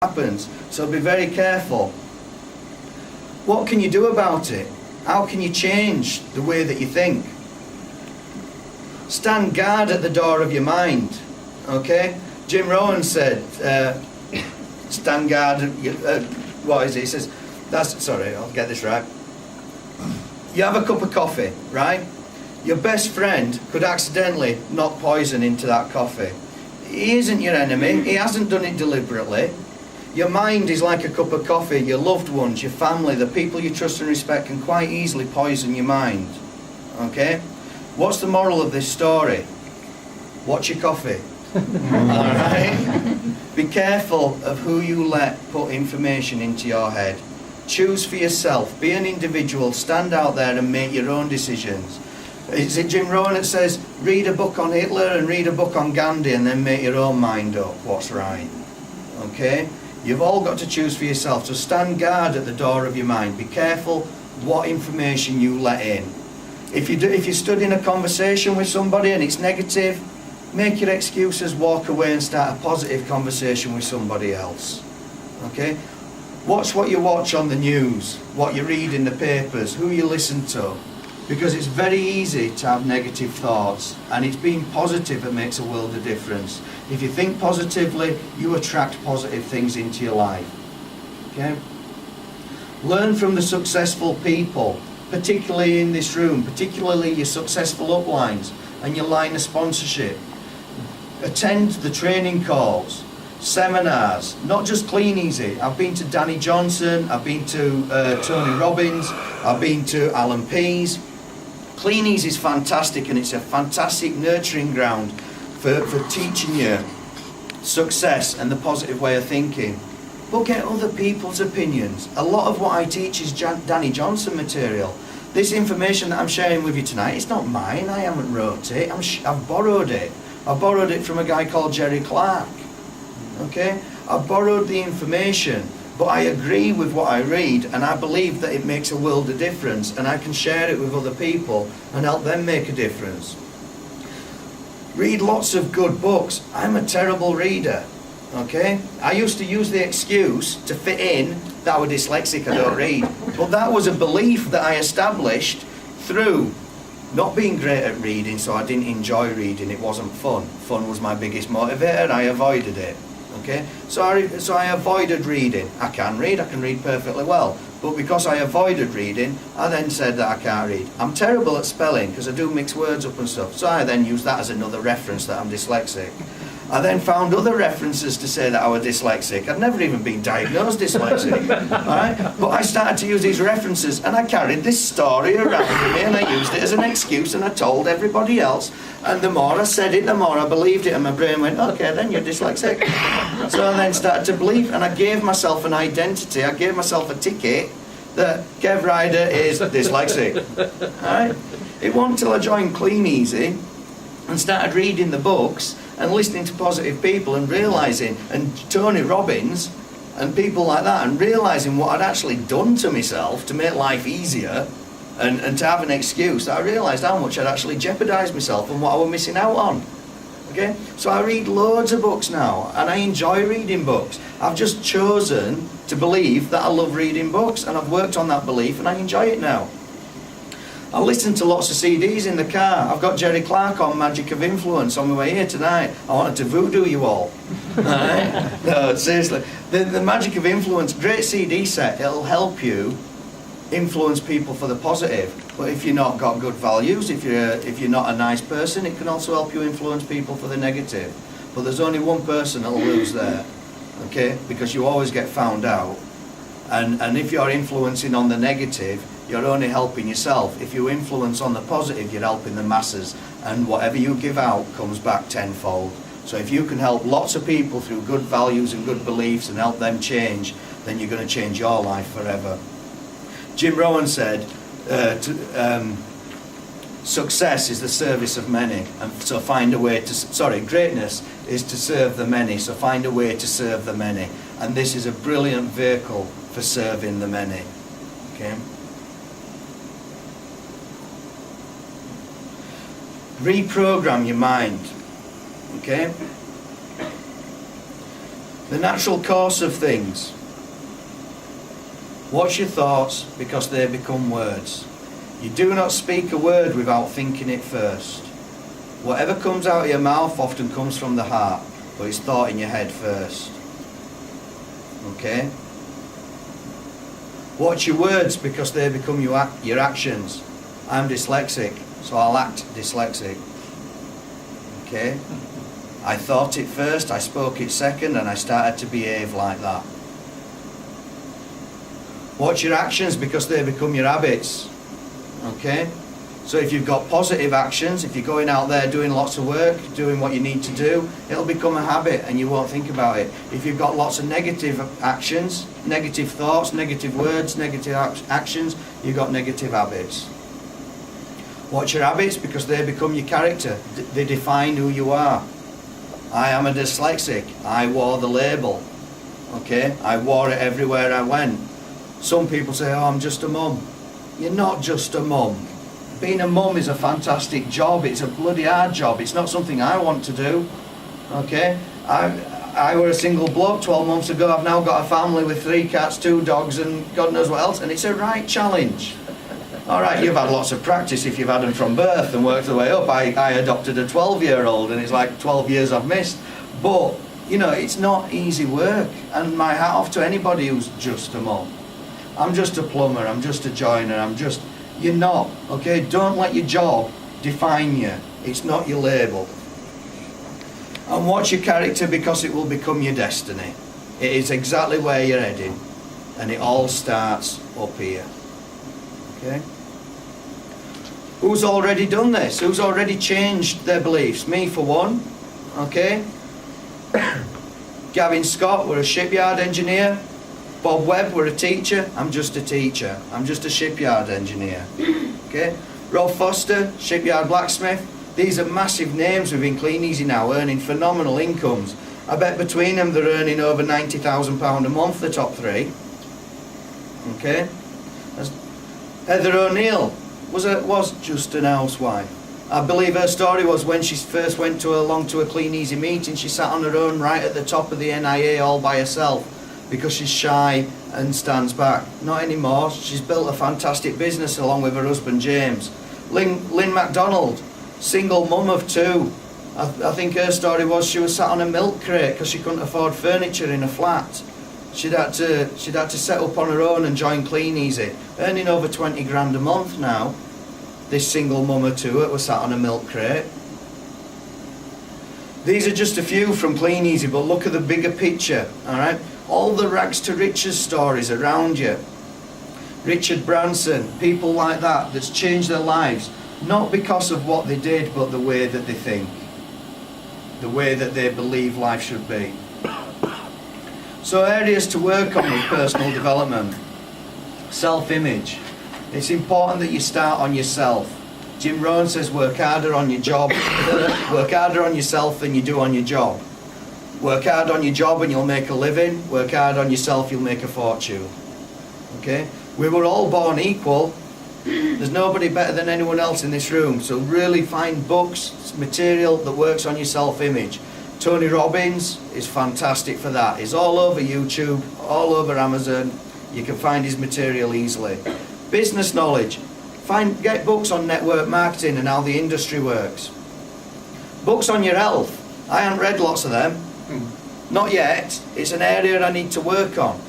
happens, so be very careful. What can you do about it? How can you change the way that you think? Stand guard at the door of your mind. Okay? Jim Rohn said, stand guard, what is it? He says, sorry, I'll get this right. You have a cup of coffee, right? Your best friend could accidentally knock poison into that coffee. He isn't your enemy, he hasn't done it deliberately. Your mind is like a cup of coffee. Your loved ones, your family, the people you trust and respect can quite easily poison your mind. Okay? What's the moral of this story? Watch your coffee. Alright? Be careful of who you let put information into your head. Choose for yourself. Be an individual. Stand out there and make your own decisions. Is it Jim Rohn that says, read a book on Hitler and read a book on Gandhi and then make your own mind up what's right? Okay? You've all got to choose for yourself. So stand guard at the door of your mind. Be careful what information you let in. If you stood in a conversation with somebody and it's negative, make your excuses, walk away and start a positive conversation with somebody else. Okay? Watch what you watch on the news, what you read in the papers, who you listen to. Because it's very easy to have negative thoughts, and it's being positive that makes a world of difference. If you think positively, you attract positive things into your life. Okay? Learn from the successful people, particularly in this room, particularly your successful uplines and your line of sponsorship. Attend the training calls, seminars, not just Clean Easy. I've been to Danny Johnson, I've been to Tony Robbins, I've been to Alan Pease. Clean Easy is fantastic, and it's a fantastic nurturing ground for teaching you success and the positive way of thinking. But get other people's opinions. A lot of what I teach is Danny Johnson material. This information that I'm sharing with you tonight, it's not mine. I haven't wrote it. I've borrowed it. I borrowed it from a guy called Jerry Clark. Okay? I borrowed the information, but I agree with what I read, and I believe that it makes a world of difference, and I can share it with other people and help them make a difference. Read lots of good books. I'm a terrible reader. Okay? I used to use the excuse to fit in that I was dyslexic, I don't read. But that was a belief that I established through not being great at reading, so I didn't enjoy reading. It wasn't fun. Fun was my biggest motivator. I avoided it. Okay? So I avoided reading. I can read perfectly well. But because I avoided reading, I then said that I can't read. I'm terrible at spelling because I do mix words up and stuff. So I then used that as another reference that I'm dyslexic. I then found other references to say that I was dyslexic. I'd never even been diagnosed dyslexic. Right? But I started to use these references, and I carried this story around with me, and I used it as an excuse, and I told everybody else. And the more I said it, the more I believed it, and my brain went, okay, then you're dyslexic. So I then started to believe, and I gave myself an identity. I gave myself a ticket that Kev Rider is dyslexic. Right? It wasn't until I joined Clean Easy and started reading the books and listening to positive people and realising, and Tony Robbins and people like that, and realising what I'd actually done to myself to make life easier and to have an excuse, that I realised how much I'd actually jeopardised myself and what I was missing out on. Okay? So I read loads of books now, and I enjoy reading books. I've just chosen to believe that I love reading books, and I've worked on that belief, and I enjoy it now. I listen to lots of CDs in the car. I've got Jerry Clark on Magic of Influence on my way here tonight. I wanted to voodoo you all. Right? No, seriously. The Magic of Influence, great CD set. It'll help you influence people for the positive. But if you're not got good values, if you're not a nice person, it can also help you influence people for the negative. But there's only one person that'll lose there. Okay? Because you always get found out. And if you're influencing on the negative, you're only helping yourself. If you influence on the positive, you're helping the masses, and whatever you give out comes back tenfold. So if you can help lots of people through good values and good beliefs and help them change, then you're going to change your life forever. Jim Rohn said, success is the service of many, and so find a way to, greatness is to serve the many, so find a way to serve the many. And this is a brilliant vehicle for serving the many. Okay? Reprogram your mind. Okay? The natural course of things. Watch your thoughts, because they become words. You do not speak a word without thinking it first. Whatever comes out of your mouth often comes from the heart, but it's thought in your head first. Okay? Watch your words, because they become your actions. I'm dyslexic, so I'll act dyslexic. Okay? I thought it first, I spoke it second, and I started to behave like that. Watch your actions, because they become your habits. Okay? So if you've got positive actions, if you're going out there doing lots of work, doing what you need to do, it'll become a habit and you won't think about it. If you've got lots of negative actions, negative thoughts, negative words, negative actions, you've got negative habits. Watch your habits, because they become your character. They define who you are. I am a dyslexic. I wore the label. Okay? I wore it everywhere I went. Some people say, oh, I'm just a mum. You're not just a mum. Being a mum is a fantastic job. It's a bloody hard job. It's not something I want to do. Okay? I were a single bloke 12 months ago. I've now got a family with 3 cats, 2 dogs, and God knows what else. And it's a right challenge. All right, you've had lots of practice if you've had them from birth and worked their way up. I adopted a 12-year-old, and it's like 12 years I've missed. But, you know, it's not easy work. And my hat off to anybody who's just a mum. I'm just a plumber. I'm just a joiner. You're not, okay? Don't let your job define you. It's not your label. And watch your character, because it will become your destiny. It is exactly where you're heading. And it all starts up here. Okay? Who's already done this? Who's already changed their beliefs? Me, for one. Okay? Gavin Scott, we're a shipyard engineer. Bob Webb, we're a teacher. I'm just a teacher. I'm just a shipyard engineer. Okay? Rob Foster, shipyard blacksmith. These are massive names within Clean Easy now, earning phenomenal incomes. I bet between them they're earning over £90,000 a month, the top 3. Okay? Heather O'Neill was just an housewife. I believe her story was when she first went along to a Clean Easy meeting, she sat on her own right at the top of the NIA all by herself, because she's shy and stands back. Not anymore. She's built a fantastic business along with her husband James. Lynn MacDonald, single mum of 2. I think her story was she was sat on a milk crate because she couldn't afford furniture in a flat. She'd had to set up on her own and join Clean Easy, earning over 20 grand a month now. This single mum of 2 that was sat on a milk crate. These are just a few from Clean Easy, but look at the bigger picture, all right? All the rags to riches stories around you. Richard Branson, people like that, that's changed their lives, not because of what they did, but the way that they think. The way that they believe life should be. So areas to work on with personal development. Self-image. It's important that you start on yourself. Jim Rohn says work harder on your job, work harder on yourself than you do on your job. Work hard on your job and you'll make a living. Work hard on yourself, you'll make a fortune. Okay? We were all born equal. There's nobody better than anyone else in this room. So really find books, material that works on your self-image. Tony Robbins is fantastic for that. He's all over YouTube, all over Amazon. You can find his material easily. Business knowledge. Get books on network marketing and how the industry works. Books on your health. I haven't read lots of them. Not yet. It's an area I need to work on.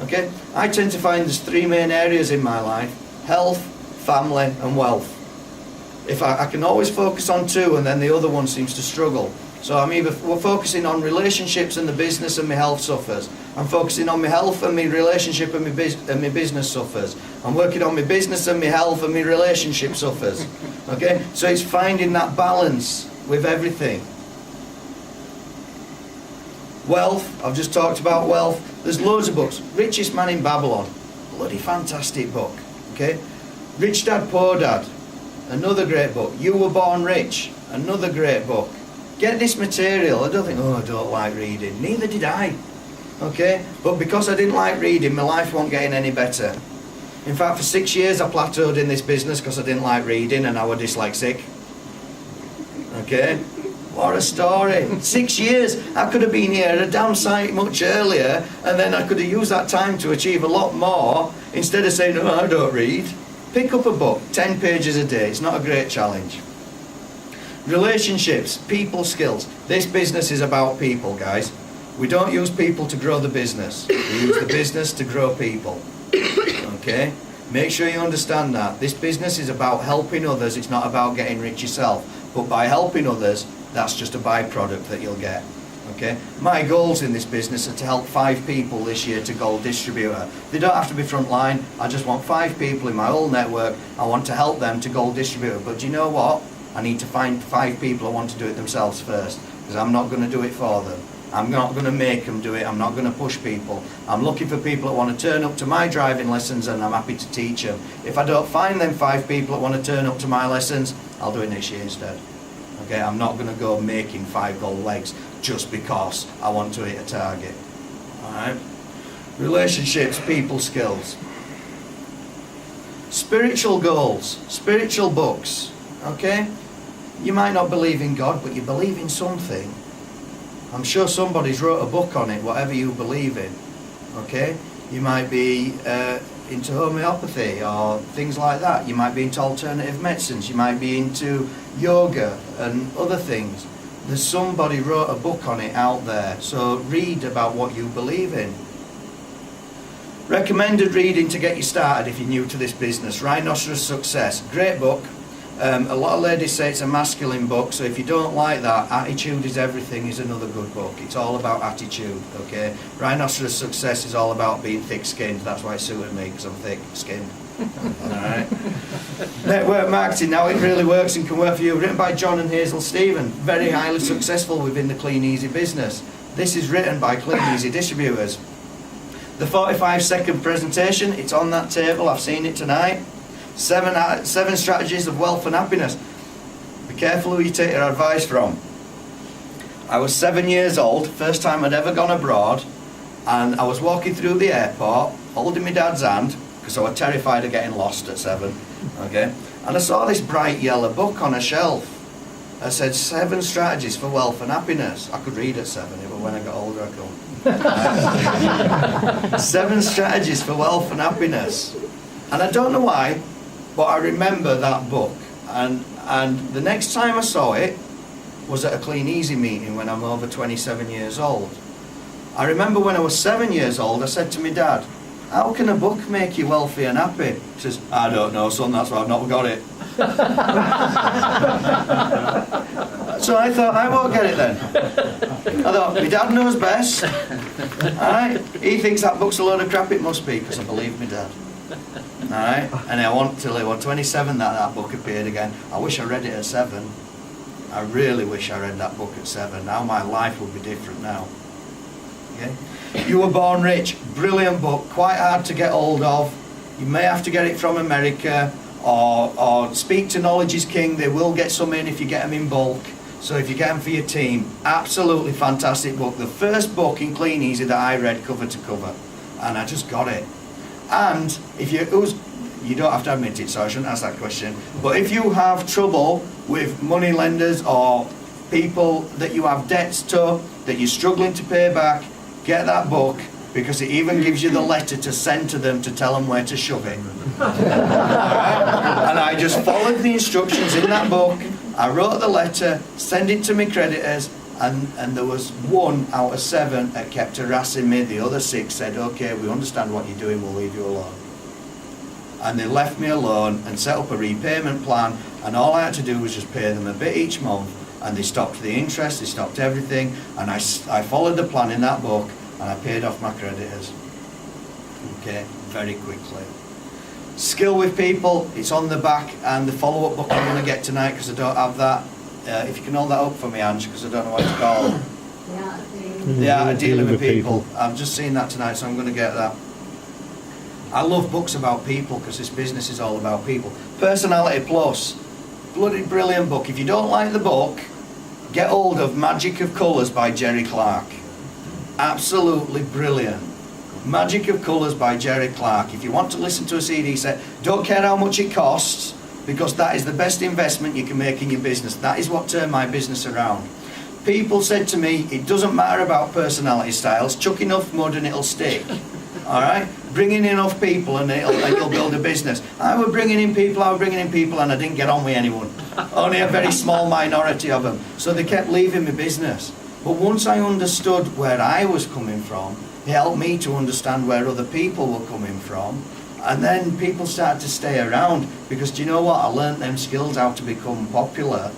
Okay? I tend to find there's 3 main areas in my life: health, family and wealth. If I can always focus on 2 and then the other one seems to struggle. So we're focusing on relationships and the business, and my health suffers. I'm focusing on my health and my relationship and my business suffers. I'm working on my business and my health and my relationship suffers. Okay? So it's finding that balance with everything. Wealth, I've just talked about wealth. There's loads of books. Richest Man in Babylon, bloody fantastic book. Okay? Rich Dad Poor Dad, another great book. You Were Born Rich, another great book. Get this material. I don't think, I don't like reading. Neither did I. Okay? But because I didn't like reading, my life wasn't getting any better. In fact, for 6 years I plateaued in this business because I didn't like reading and I was dyslexic. Okay? What a story. 6 years. I could have been here at a damn sight much earlier, and then I could have used that time to achieve a lot more, instead of saying, oh, I don't read. Pick up a book, 10 pages a day. It's not a great challenge. Relationships, people skills. This business is about people, guys. We don't use people to grow the business. We use the business to grow people. Okay? Make sure you understand that. This business is about helping others. It's not about getting rich yourself. But by helping others, that's just a byproduct that you'll get. Okay? My goals in this business are to help 5 people this year to gold distributor. They don't have to be frontline. I just want 5 people in my whole network. I want to help them to gold distributor. But do you know what? I need to find 5 people who want to do it themselves first, because I'm not going to do it for them. I'm not going to make them do it. I'm not going to push people. I'm looking for people that want to turn up to my driving lessons, and I'm happy to teach them. If I don't find them 5 people that want to turn up to my lessons, I'll do it next year instead. Okay, I'm not going to go making 5 gold legs just because I want to hit a target. Alright? Relationships, people skills. Spiritual goals, spiritual books. Okay? You might not believe in God, but you believe in something. I'm sure somebody's wrote a book on it, whatever you believe in. Okay? You might be into homeopathy or things like that. You might be into alternative medicines. You might be into yoga and other things. There's somebody wrote a book on it out there. So read about what you believe in. Recommended reading to get you started if you're new to this business. Rhinoceros Success. Great book. A lot of ladies say it's a masculine book, so if you don't like that, Attitude is Everything is another good book. It's all about attitude, okay? Rhinoceros Success is all about being thick-skinned. That's why it suited me, because I'm thick-skinned. Alright. Network marketing, now it really works and can work for you. Written by John and Hazel Stephen. Very highly successful within the Clean Easy business. This is written by Clean Easy distributors. The 45-second presentation, it's on that table. I've seen it tonight. 7 strategies of wealth and happiness. Be careful who you take your advice from. I was 7 years old, first time I'd ever gone abroad, and I was walking through the airport, holding my dad's hand, because I was terrified of getting lost at 7. Okay, and I saw this bright yellow book on a shelf. I said 7 strategies for wealth and happiness. I could read at 7, but when I got older I couldn't. 7 strategies for wealth and happiness. And I don't know why, but I remember that book, and the next time I saw it was at a Clean Easy meeting when I'm over 27 years old. I remember when I was 7 years old, I said to my dad, how can a book make you wealthy and happy? He says, I don't know, son, that's why I've not got it. So I thought, I won't get it then. I thought, my dad knows best. Alright, he thinks that book's a load of crap, it must be, because I believe my dad. Alright, and I want till I was 27 that book appeared again. I wish I read it at 7. I really wish I read that book at 7. Now my life would be different now. Okay? You Were Born Rich, brilliant book, quite hard to get hold of. You may have to get it from America, or speak to Knowledge is King. They will get some in if you get them in bulk. So if you get them for your team, absolutely fantastic book. The first book in Clean Easy that I read cover to cover, and I just got it. And if you don't have to admit it, so I shouldn't ask that question, but if you have trouble with money lenders or people that you have debts to that you're struggling to pay back, get that book, because it even gives you the letter to send to them to tell them where to shove it. And I just followed the instructions in that book. I wrote the letter, sent it to my creditors, and there was 1 out of 7 that kept harassing me. The other 6 said, okay, we understand what you're doing, we'll leave you alone. And they left me alone and set up a repayment plan, and all I had to do was just pay them a bit each month, and they stopped the interest, they stopped everything, and I followed the plan in that book, and I paid off my creditors. Okay, very quickly. Skill with people, it's on the back, and the follow-up book I'm going to get tonight, because I don't have that. If you can hold that up for me, Ange, because I don't know what it's called. The Art of Dealing with People. I've just seen that tonight, so I'm going to get that. I love books about people, because this business is all about people. Personality Plus, bloody brilliant book. If you don't like the book, get hold of Magic of Colours by Jerry Clark. Absolutely brilliant. Magic of Colours by Jerry Clark. If you want to listen to a CD set, don't care how much it costs, because that is the best investment you can make in your business. That is what turned my business around. People said to me, it doesn't matter about personality styles, chuck enough mud and it'll stick. All right? Bring in enough people and it'll build a business. I was bringing in people, and I didn't get on with anyone. Only a very small minority of them. So they kept leaving my business. But once I understood where I was coming from, it helped me to understand where other people were coming from. And then people started to stay around, because do you know what? I learned them skills how to become popular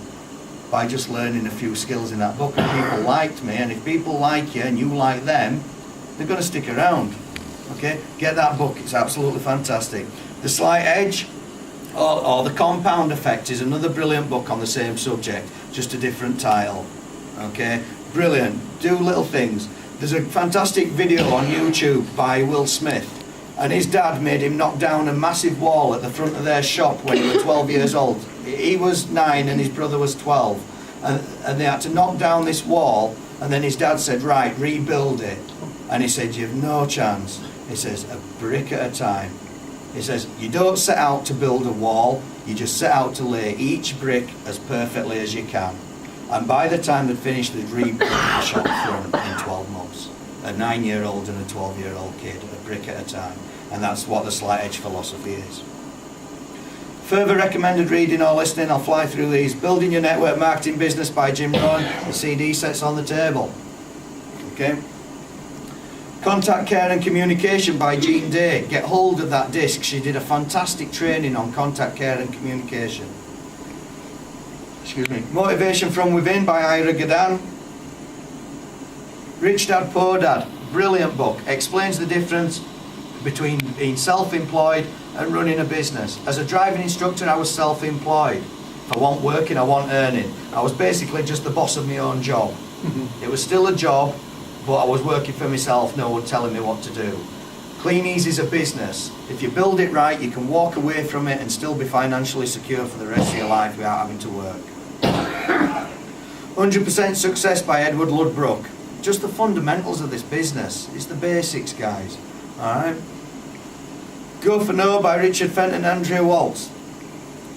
by just learning a few skills in that book, and people liked me. And if people like you and you like them, they're going to stick around. Okay, get that book, it's absolutely fantastic. The Slight Edge, or The Compound Effect, is another brilliant book on the same subject, just a different title. Okay, brilliant. Do little things. There's a fantastic video on YouTube by Will Smith, and his dad made him knock down a massive wall at the front of their shop when he was 12 years old. He was 9 and his brother was 12, and they had to knock down this wall, and then his dad said, right, rebuild it. And he said, you've no chance. He says, a brick at a time. He says, you don't set out to build a wall, you just set out to lay each brick as perfectly as you can. And by the time they'd finished, they'd rebuilt the shop front in 12 months. A 9-year-old and a 12-year-old kid, a brick at a time. And that's what the Slight Edge philosophy is. Further recommended reading or listening, I'll fly through these. Building Your Network Marketing Business by Jim Rohn. The CD set's on the table. Okay. Contact Care and Communication by Jean Day. Get hold of that disc. She did a fantastic training on contact care and communication. Excuse me. Motivation from Within by Ira Gadan. Rich Dad, Poor Dad. Brilliant book. Explains the difference between being self-employed and running a business. As a driving instructor, I was self-employed. If I wasn't working, I wasn't earning. I was basically just the boss of my own job. It was still a job, but I was working for myself, no one telling me what to do. Clean Easy is a business. If you build it right, you can walk away from it and still be financially secure for the rest of your life without having to work. 100% Success by Edward Ludbrook. Just the fundamentals of this business. It's the basics, guys. Alright? Go for No by Richard Fenton and Andrea Waltz.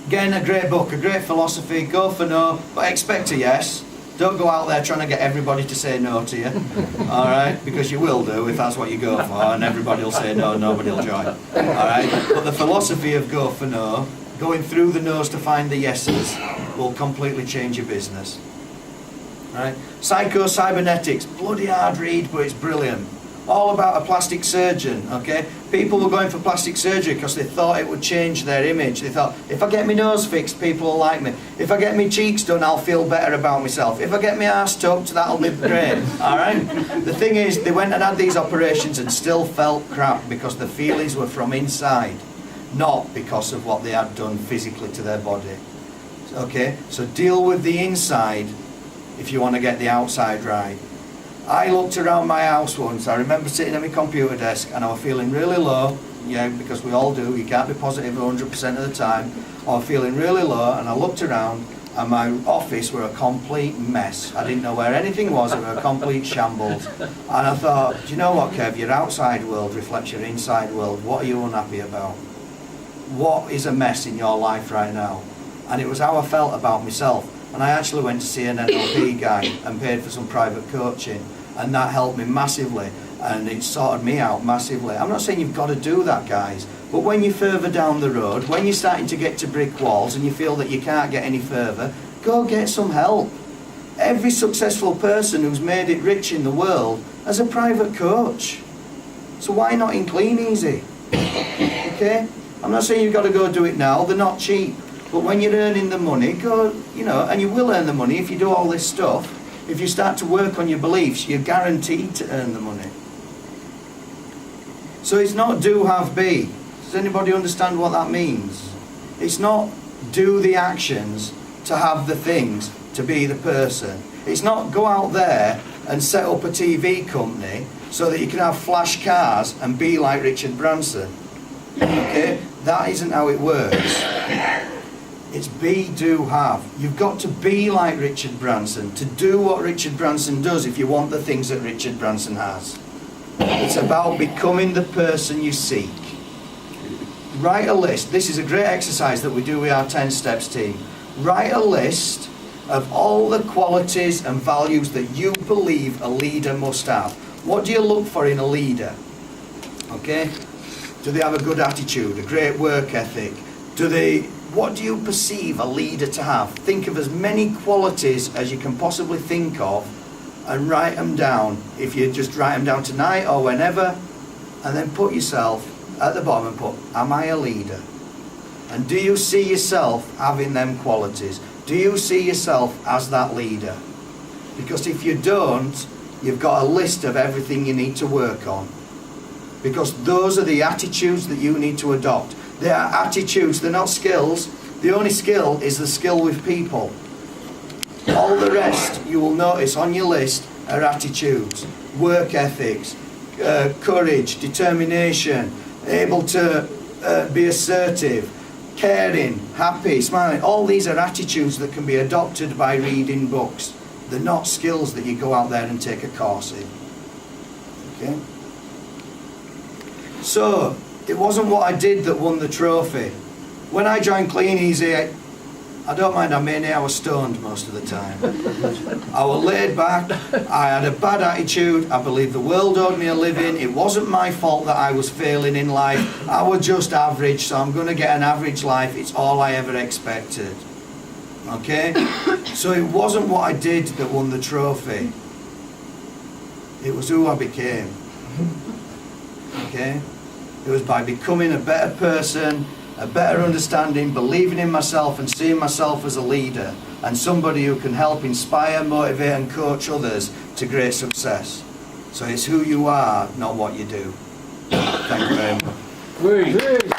Again, a great book, a great philosophy. Go for no, but expect a yes. Don't go out there trying to get everybody to say no to you. Alright? Because you will do if that's what you go for, and everybody will say no, nobody will join. Alright? But the philosophy of go for no, going through the no's to find the yeses, will completely change your business. Right? Psycho-Cybernetics, bloody hard read, but it's brilliant. All about a plastic surgeon, okay? People were going for plastic surgery because they thought it would change their image. They thought, if I get my nose fixed, people will like me. If I get my cheeks done, I'll feel better about myself. If I get my arse tucked, that'll be great, alright? The thing is, they went and had these operations and still felt crap because the feelings were from inside, not because of what they had done physically to their body. Okay? So deal with the inside if you want to get the outside right. I looked around my house once, I remember sitting at my computer desk and I was feeling really low, yeah, because we all do, you can't be positive 100% of the time. I was feeling really low and I looked around and my office were a complete mess. I didn't know where anything was, it was a complete shambles. And I thought, do you know what, Kev, your outside world reflects your inside world. What are you unhappy about? What is a mess in your life right now? And it was how I felt about myself. And I actually went to see an NLP guy and paid for some private coaching, and that helped me massively, and it sorted me out massively. I'm not saying you've got to do that, guys, but when you're further down the road, when you're starting to get to brick walls and you feel that you can't get any further, go get some help. Every successful person who's made it rich in the world has a private coach. So why not in Clean Easy? Okay? I'm not saying you've got to go do it now, they're not cheap. But when you're earning the money, go, you know, and you will earn the money if you do all this stuff. If you start to work on your beliefs, you're guaranteed to earn the money. So it's not do, have, be. Does anybody understand what that means? It's not do the actions to have the things, to be the person. It's not go out there and set up a TV company so that you can have flash cars and be like Richard Branson. Okay? That isn't how it works. It's be, do, have. You've got to be like Richard Branson, to do what Richard Branson does if you want the things that Richard Branson has. It's about becoming the person you seek. Write a list. This is a great exercise that we do with our 10 steps team. Write a list of all the qualities and values that you believe a leader must have. What do you look for in a leader? Okay? Do they have a good attitude, a great work ethic? What do you perceive a leader to have? Think of as many qualities as you can possibly think of and write them down. If you just write them down tonight or whenever, and then put yourself at the bottom and put, am I a leader? And do you see yourself having them qualities? Do you see yourself as that leader? Because if you don't, you've got a list of everything you need to work on. Because those are the attitudes that you need to adopt. They are attitudes, they're not skills. The only skill is the skill with people. All the rest, you will notice on your list, are attitudes, work ethics, courage, determination, able to be assertive, caring, happy, smiling. All these are attitudes that can be adopted by reading books. They're not skills that you go out there and take a course in. Okay? So, it wasn't what I did that won the trophy. When I joined Clean Easy, I don't mind admitting I was stoned most of the time. I was laid back, I had a bad attitude, I believed the world owed me a living, it wasn't my fault that I was failing in life, I was just average, so I'm going to get an average life, it's all I ever expected. Okay? So it wasn't what I did that won the trophy. It was who I became. Okay? It was by becoming a better person, a better understanding, believing in myself and seeing myself as a leader and somebody who can help inspire, motivate and coach others to great success. So it's who you are, not what you do. Thank you very much.